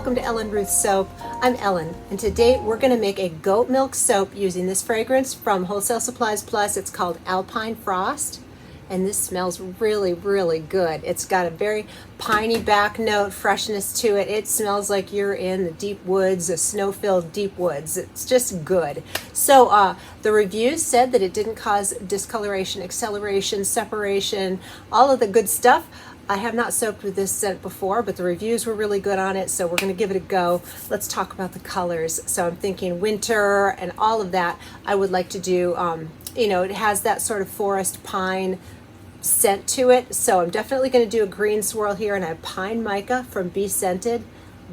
welcome to Ellen Ruth Soap. I'm Ellen, and today we're going to make a goat milk soap using this fragrance from Wholesale Supplies Plus. It's called Alpine Frost, and this smells really, really good. It's got a very piney back note, freshness to it. It smells like you're in the deep woods, the snow-filled deep woods. It's just good. So the reviews said that it didn't cause discoloration, acceleration, separation, all of the good stuff. I have not soaped with this scent before, but the reviews were really good on it, so we're going to give it a go. Let's talk about the colors. So I'm thinking winter and all of that. I would like to do, it has that sort of forest pine scent to it, so I'm definitely going to do a green swirl here, and I have pine mica from Be Scented.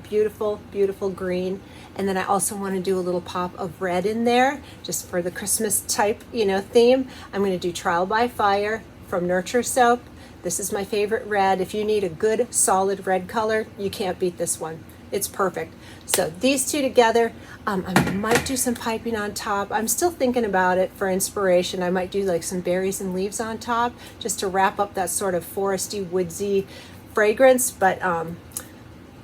Beautiful, beautiful green. And then I also want to do a little pop of red in there, just for the Christmas type, theme. I'm going to do Trial by Fire from Nurture Soap. This is my favorite red. If you need a good solid red color, you can't beat this one. It's perfect. So these two together, I might do some piping on top. I'm still thinking about it for inspiration. I might do like some berries and leaves on top just to wrap up that sort of foresty, woodsy fragrance. But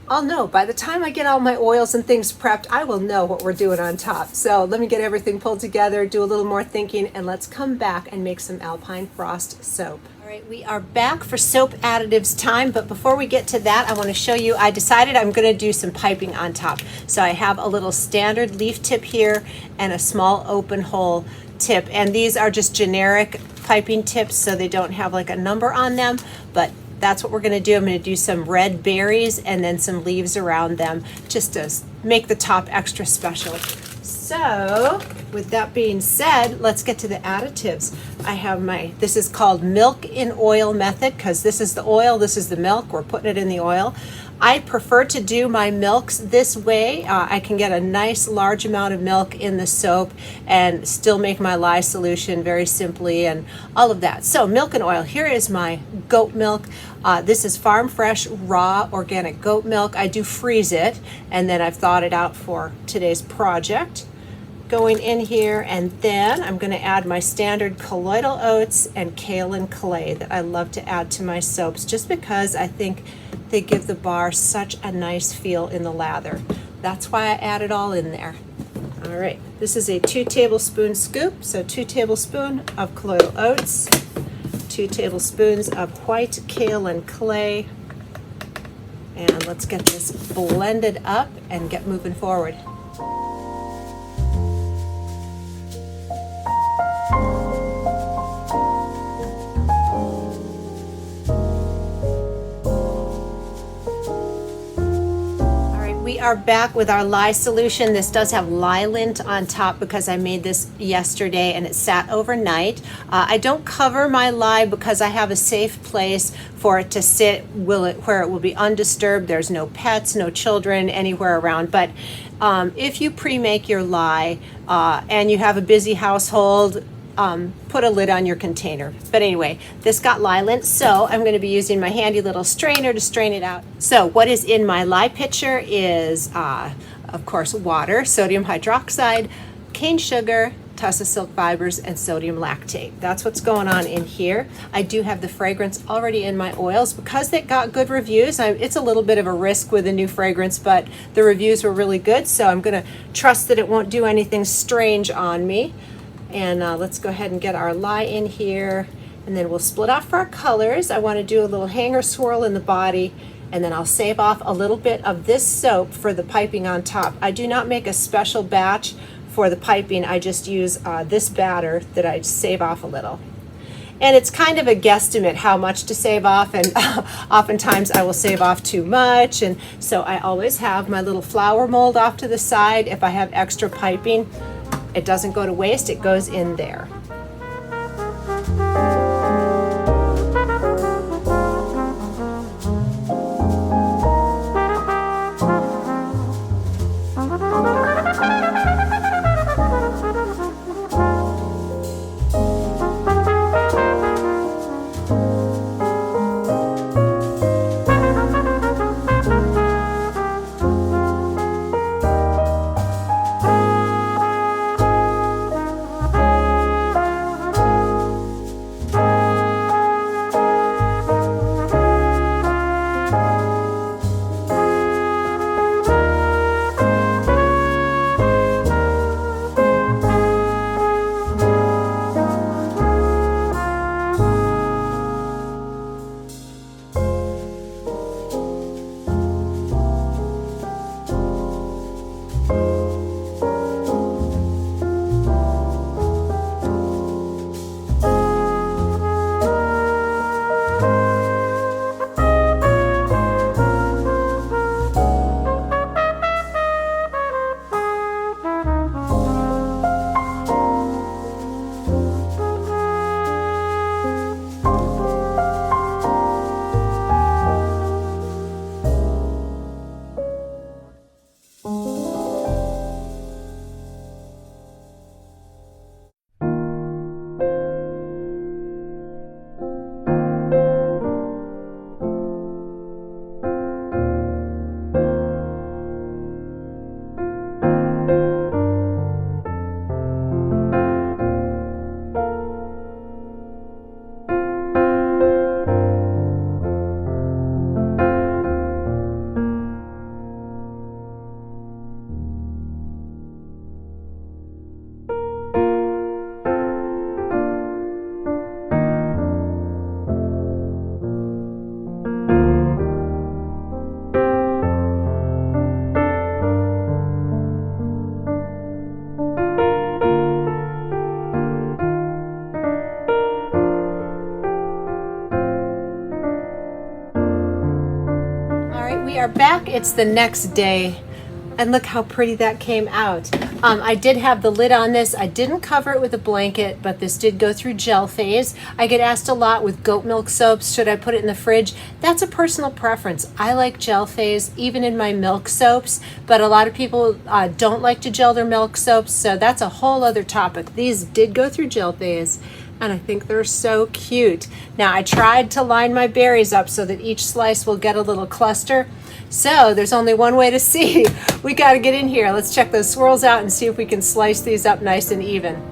I'll know. By the time I get all my oils and things prepped, I will know what we're doing on top. So let me get everything pulled together, do a little more thinking, and let's come back and make some Alpine Frost soap. All right, we are back for soap additives time, but before we get to that, I want to show you, I decided I'm going to do some piping on top. So I have a little standard leaf tip here and a small open hole tip, and these are just generic piping tips, so they don't have like a number on them, but that's what we're going to do. I'm going to do some red berries and then some leaves around them just to make the top extra special. So with that being said, let's get to the additives. I have this is called milk in oil method, because this is the oil, this is the milk, we're putting it in the oil. I prefer to do my milks this way. I can get a nice large amount of milk in the soap and still make my lye solution very simply and all of that. So milk and oil, here is my goat milk. This is farm fresh raw organic goat milk. I do freeze it, and then I've thawed it out for today's project. Going in here, and then I'm going to add my standard colloidal oats and kaolin clay that I love to add to my soaps, just because I think they give the bar such a nice feel in the lather. That's why I add it all in there. All right, this is a 2 tablespoon scoop, so 2 tablespoons of colloidal oats, 2 tablespoons of white kaolin clay, and let's get this blended up and get moving forward. We are back with our lye solution. This does have lye lint on top because I made this yesterday and it sat overnight. I don't cover my lye because I have a safe place for it to sit where it will be undisturbed. There's no pets, no children anywhere around. But if you pre-make your lye and you have a busy household, put a lid on your container. But anyway, this got lye lint, so I'm going to be using my handy little strainer to strain it out. So what is in my lye pitcher is, of course, water, sodium hydroxide, cane sugar, tussa silk fibers, and sodium lactate. That's what's going on in here. I do have the fragrance already in my oils because they got good reviews. It's a little bit of a risk with a new fragrance, but the reviews were really good, so I'm going to trust that it won't do anything strange on me. And let's go ahead and get our lye in here, and then we'll split off for our colors. I want to do a little hanger swirl in the body, and then I'll save off a little bit of this soap for the piping on top. I do not make a special batch for the piping. I just use this batter that I save off a little. And it's kind of a guesstimate how much to save off, and oftentimes I will save off too much, and so I always have my little flower mold off to the side. If I have extra piping, it doesn't go to waste, it goes in there. We are back. It's the next day, and look how pretty that came out. I did have the lid on this. I didn't cover it with a blanket, but this did go through gel phase. I get asked a lot with goat milk soaps, should I put it in the fridge? That's a personal preference. I like gel phase even in my milk soaps, but a lot of people don't like to gel their milk soaps, so that's a whole other topic. These did go through gel phase, and I think they're so cute. Now, I tried to line my berries up so that each slice will get a little cluster. So there's only one way to see. We got to get in here. Let's check those swirls out and see if we can slice these up nice and even.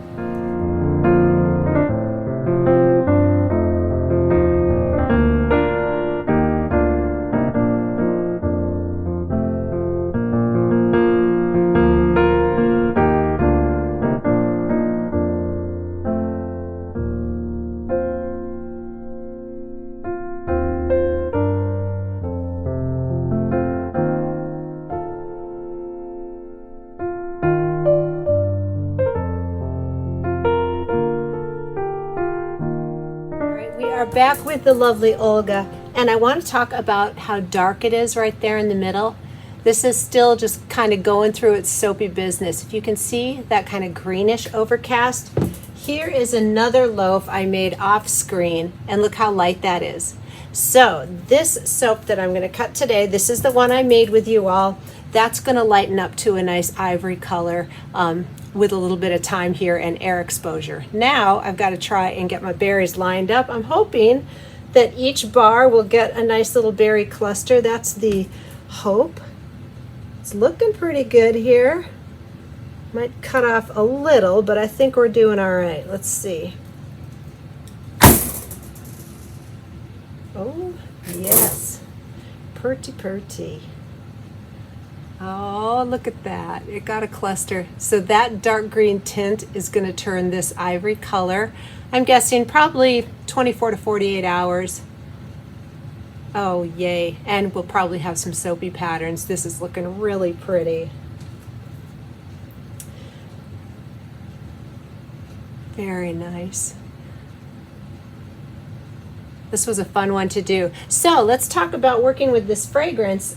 Back with the lovely Olga, and I want to talk about how dark it is right there in the middle. This is still just kind of going through its soapy business. If you can see that kind of greenish overcast, here is another loaf I made off screen, and look how light that is. So this soap that I'm going to cut today, this is the one I made with you all. That's going to lighten up to a nice ivory color with a little bit of time here and air exposure. Now I've got to try and get my berries lined up. I'm hoping that each bar will get a nice little berry cluster. That's the hope. It's looking pretty good here. Might cut off a little, but I think we're doing all right. Let's see. Oh, yes. Pretty, pretty. Oh, look at that. It got a cluster. So that dark green tint is going to turn this ivory color. I'm guessing probably 24 to 48 hours. Oh, yay. And we'll probably have some soapy patterns. This is looking really pretty. Very nice. This was a fun one to do. So let's talk about working with this fragrance.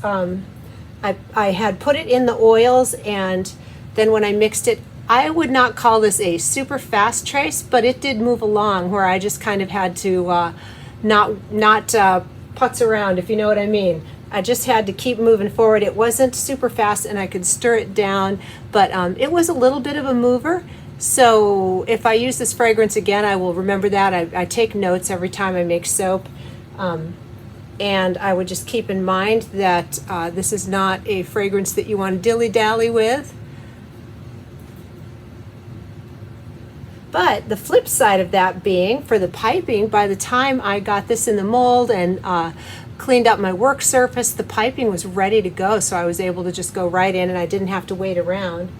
I had put it in the oils, and then when I mixed it, I would not call this a super fast trace, but it did move along where I just kind of had to not putz around, if you know what I mean. I just had to keep moving forward. It wasn't super fast, and I could stir it down, but it was a little bit of a mover. So if I use this fragrance again, I will remember that. I take notes every time I make soap. And I would just keep in mind that this is not a fragrance that you want to dilly-dally with. But the flip side of that being, for the piping, by the time I got this in the mold and cleaned up my work surface, the piping was ready to go, so I was able to just go right in and I didn't have to wait around.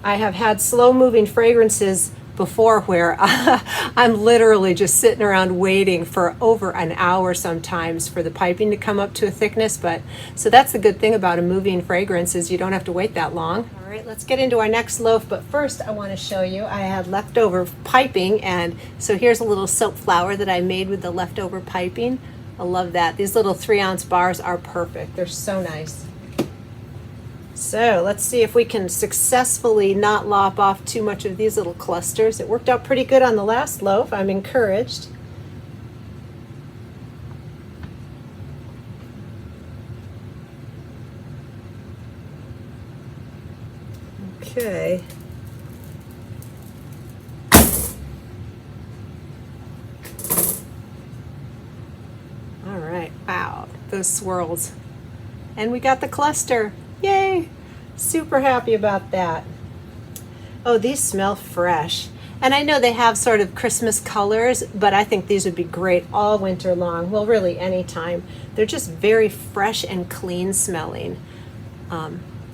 I have had slow-moving fragrances before where I'm literally just sitting around waiting for over an hour sometimes for the piping to come up to a thickness. But so that's the good thing about a moving fragrance, is you don't have to wait that long. All right, let's get into our next loaf, but first I want to show you I had leftover piping, and so here's a little soap flower that I made with the leftover piping. I love that. These little 3-ounce bars are perfect. They're so nice. So let's see if we can successfully not lop off too much of these little clusters. It worked out pretty good on the last loaf. I'm encouraged. Okay. All right. Wow, those swirls. And we got the cluster. Yay! Super happy about that. Oh, these smell fresh. And I know they have sort of Christmas colors, but I think these would be great all winter long. Well, really any time. They're just very fresh and clean smelling.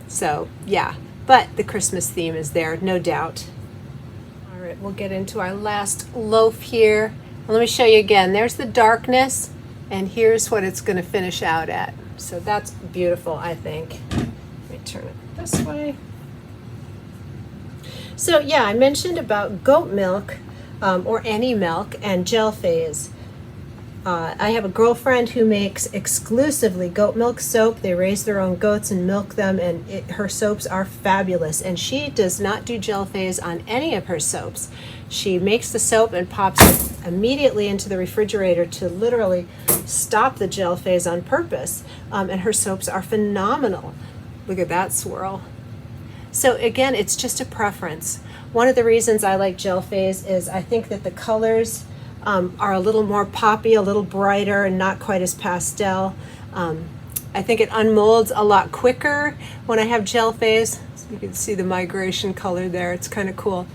So yeah, but the Christmas theme is there, no doubt. All right, we'll get into our last loaf here. Let me show you again. There's the darkness, and here's what it's going to finish out at. So that's beautiful, I think. Let me turn it this way. So yeah, I mentioned about goat milk or any milk and gel phase. I have a girlfriend who makes exclusively goat milk soap. They raise their own goats and milk them, and her soaps are fabulous. And she does not do gel phase on any of her soaps. She makes the soap and pops it immediately into the refrigerator to literally stop the gel phase on purpose. And her soaps are phenomenal. Look at that swirl. So again, it's just a preference. One of the reasons I like gel phase is I think that the colors are a little more poppy, a little brighter, and not quite as pastel. I think it unmolds a lot quicker when I have gel phase. So you can see the migration color there. It's kind of cool.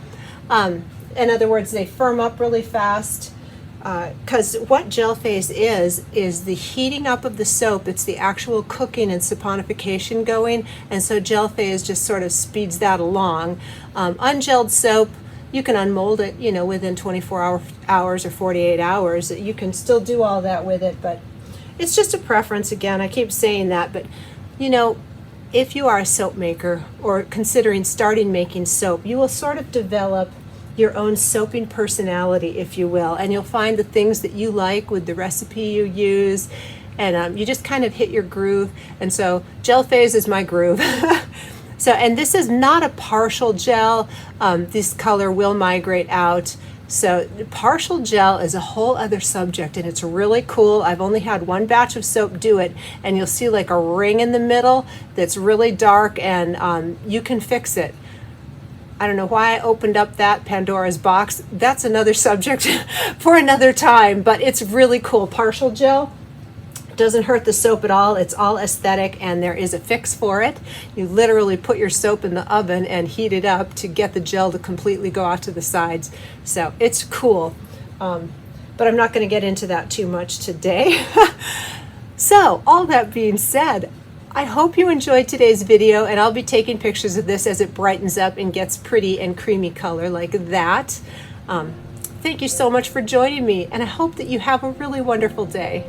In other words, they firm up really fast. Because what gel phase is the heating up of the soap. It's the actual cooking and saponification going, and so gel phase just sort of speeds that along. Ungelled soap, you can unmold it, within 24 hours or 48 hours. You can still do all that with it, but it's just a preference. Again, I keep saying that, but if you are a soap maker or considering starting making soap, you will sort of develop your own soaping personality, if you will, and you'll find the things that you like with the recipe you use, and you just kind of hit your groove. And so gel phase is my groove. So, and this is not a partial gel. This color will migrate out. So partial gel is a whole other subject, and it's really cool. I've only had one batch of soap do it, and you'll see like a ring in the middle that's really dark, and you can fix it. I don't know why I opened up that Pandora's box. That's another subject for another time, but it's really cool. Partial gel doesn't hurt the soap at all. It's all aesthetic, and there is a fix for it. You literally put your soap in the oven and heat it up to get the gel to completely go out to the sides. So it's cool, but I'm not going to get into that too much today. So all that being said, I hope you enjoyed today's video, and I'll be taking pictures of this as it brightens up and gets pretty and creamy color like that. Thank you so much for joining me, and I hope that you have a really wonderful day.